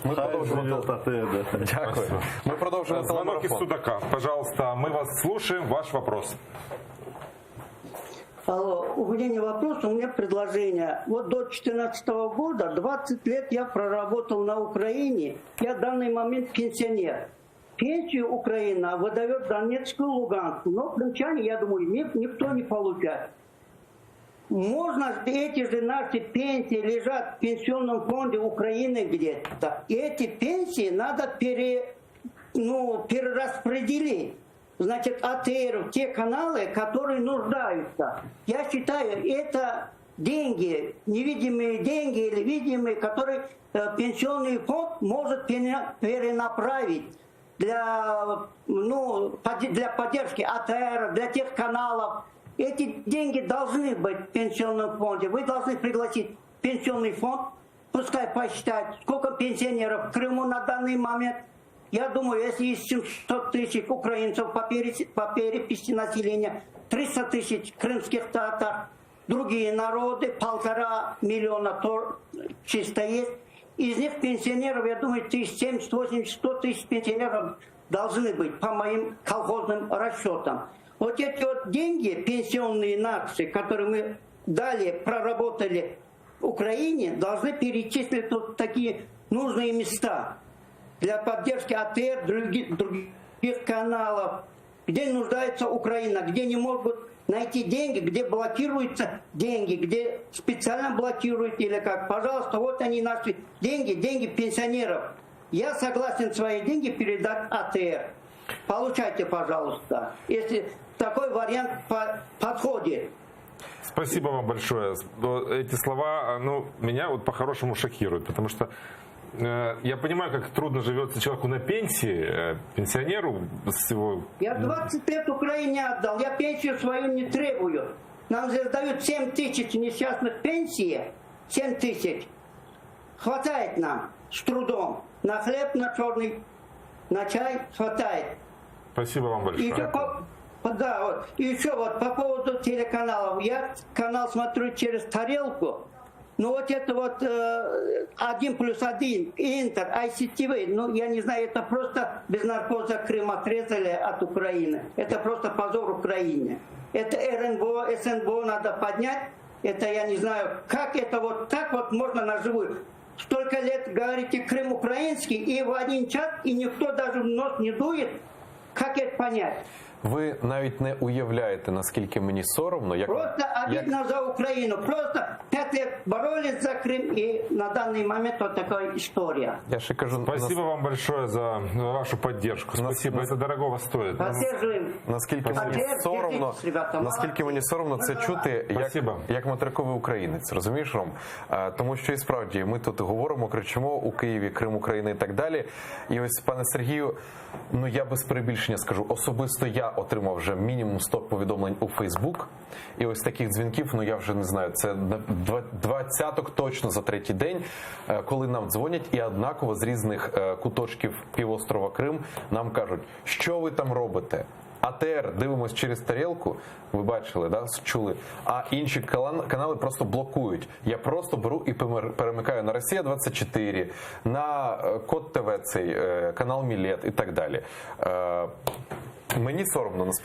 ми продовжимо. Дякую. Ми продовжимо Звонок из телемарафон. Судака. Пожалуйста, мы вас слушаем. Ваш вопрос. Алло, у меня не вопрос, у меня предложение. Вот до 2014 года, 20 лет я проработал на Украине, я в данный момент пенсионер. Пенсию Украина выдает Донецкую, Луганскую, но крымчане, я думаю, никто не получает. Можно, эти же наши пенсии лежат в пенсионном фонде Украины где-то. И эти пенсии надо перераспределить. Значит, АТР, те каналы, которые нуждаются. Я считаю, это деньги, невидимые деньги или видимые, которые пенсионный фонд может перенаправить для поддержки АТР, для тех каналов. Эти деньги должны быть в пенсионном фонде. Вы должны пригласить пенсионный фонд, пускай посчитать, сколько пенсионеров в Крыму на данный момент. Я думаю, если есть 700 тысяч украинцев по переписи населения, 300 тысяч крымских татар, другие народы, 1,5 миллиона чисто есть. Из них пенсионеров, я думаю, 70, 80, 100 тысяч пенсионеров должны быть, по моим колхозным расчетам. Вот эти вот деньги, пенсионные наши, которые мы далее проработали в Украине, должны перечислить в такие нужные места для поддержки АТР, других каналов, где нуждается Украина, где не могут найти деньги, где блокируются деньги, где специально блокируют или как. Пожалуйста, вот они наши деньги пенсионеров. Я согласен свои деньги передать АТР. Получайте, пожалуйста, если такой вариант подходит. Спасибо вам большое. Эти слова, меня вот по-хорошему шокируют, потому что я понимаю, как трудно живется человеку на пенсии, пенсионеру всего. Я 20 лет Украине отдал, я пенсию свою не требую. Нам здесь дают 7 тысяч несчастных пенсий, 7 тысяч. Хватает нам с трудом. На хлеб, на черный, на чай хватает. Спасибо вам большое. И еще вот по поводу телеканалов. Я канал смотрю через тарелку. Ну вот это вот 1+1, Интер, ICTV, я не знаю, это просто без наркоза Крым отрезали от Украины. Это просто позор Украине. Это РНБО, СНБО надо поднять. Это я не знаю, как это вот так вот можно наживую. Столько лет говорите Крым украинский, и в один чат, и никто даже в нос не дует. Как это понять? Ви навіть не уявляєте, наскільки мені соромно. Просто обидно за Украину. Просто 5 лет боролись за Крым, и на данный момент вот такая история. Я ще кажу, Спасибо вам большое за вашу поддержку. Спасибо, это дорогого стоит. Поддерживаем. Наскільки мені соромно це чути, як материковий українець, розумієш, Ром? Тому що і справді ми тут говоримо, кричимо у Києві, Крим України і так далі. І ось, пане Сергію, я без перебільшення скажу, особисто я отримав вже мінімум 100 повідомлень у Фейсбук. І ось таких дзвінків, я вже не знаю, це 20 точно за третій день, коли нам дзвонять і однаково з різних куточків півострова Крим нам кажуть, що ви там робите? АТР дивимось через тарілку, ви бачили, да, чули, а інші канали просто блокують. Я просто беру і перемикаю на Росія-24, на Код ТВ, цей канал Мілет і так далі. Мені соромно, насправді.